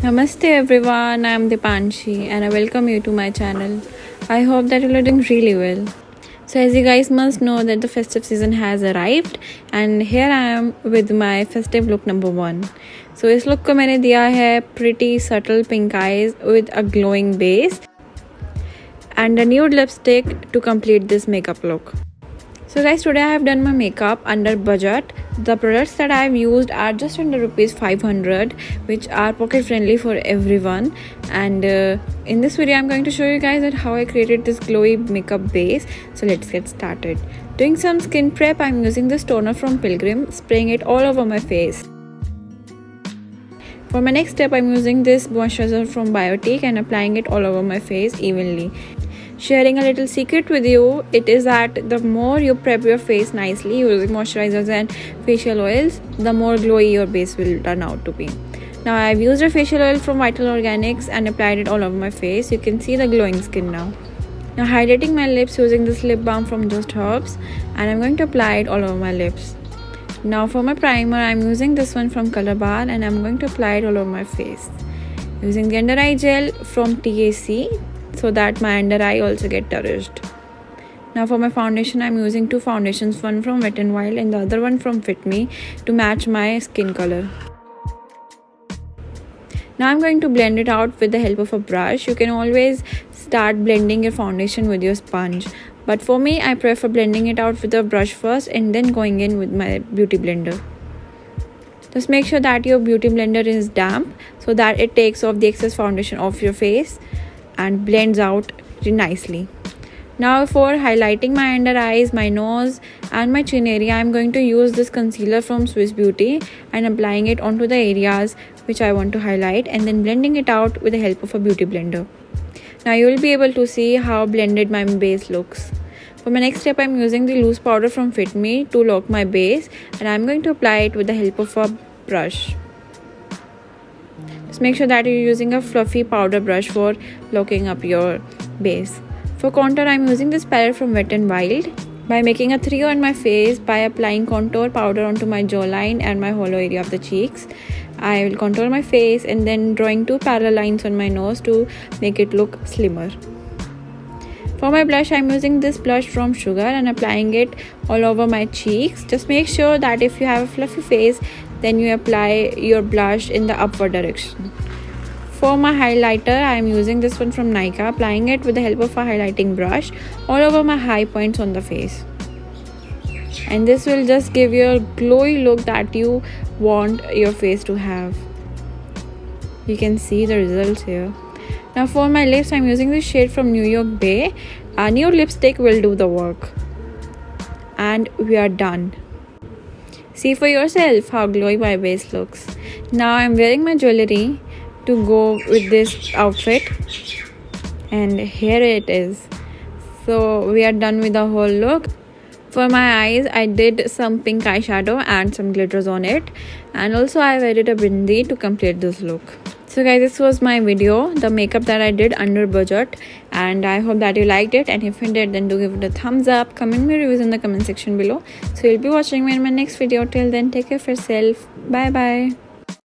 Namaste everyone, I am Dipanshi and I welcome you to my channel. I hope that you are doing really well. So as you guys must know that the festive season has arrived and here I am with my festive look number 1. So इस look को मैंने दिया है pretty subtle pink eyes with a glowing base and a nude lipstick to complete this makeup look. So guys, today I have done my makeup under budget. The products that I have used are just under rupees 500, which are pocket friendly for everyone. And in this video I'm going to show you guys that how I created this glowy makeup base. So let's get started. Doing some skin prep, I'm using this toner from Pilgrim, spraying it all over my face. For my next step, I'm using this moisturizer from Biotique and applying it all over my face evenly. Sharing a little secret with you, it is that the more you prep your face nicely using moisturizers and facial oils, the more glowy your base will turn out to be. Now I've used a facial oil from Vital Organics and applied it all over my face. You can see the glowing skin now. Now highlighting my lips using this lip balm from Just Herbs, and I'm going to apply it all over my lips. Now for my primer, I'm using this one from Color Bar and I'm going to apply it all over my face. Using the under eye gel from TAC so that my under eye also get nourished. Now for my foundation, I'm using two foundations, one from Wet n Wild and the other one from Fit Me to match my skin color. Now I'm going to blend it out with the help of a brush. You can always start blending your foundation with your sponge. But for me, I prefer blending it out with a brush first and then going in with my beauty blender. Just make sure that your beauty blender is damp so that it takes off the excess foundation off your face and blends out nicely. Now for highlighting my under eyes, my nose and my chin area, I'm going to use this concealer from Swiss Beauty and applying it onto the areas which I want to highlight and then blending it out with the help of a beauty blender. Now you will be able to see how blended my base looks. For my next step, I'm using the loose powder from Fit Me to lock my base and I'm going to apply it with the help of a brush. Just make sure that you're using a fluffy powder brush for locking up your base. For contour, I'm using this palette from Wet n Wild. By making a 3 on my face, by applying contour powder onto my jawline and my hollow area of the cheeks, I will contour my face and then drawing 2 parallel lines on my nose to make it look slimmer. For my blush, I'm using this blush from Sugar and applying it all over my cheeks. Just make sure that if you have a fluffy face, then you apply your blush in the upward direction. For my highlighter, I'm using this one from Nykaa, applying it with the help of a highlighting brush all over my high points on the face. And this will just give you a glowy look that you want your face to have. You can see the results here. Now for my lips, I'm using this shade from New York Bay. A nude lipstick will do the work. And we are done. See for yourself how glowy my base looks. Now I'm wearing my jewelry to go with this outfit. And here it is. So we are done with the whole look. For my eyes, I did some pink eyeshadow and some glitters on it. And also I've added a bindi to complete this look. So guys, this was my video, the makeup that I did under budget, and I hope that you liked it, and if you did, then do give it a thumbs up, comment me reviews in the comment section below. So you'll be watching me in my next video. Till then, take care of yourself. Bye bye.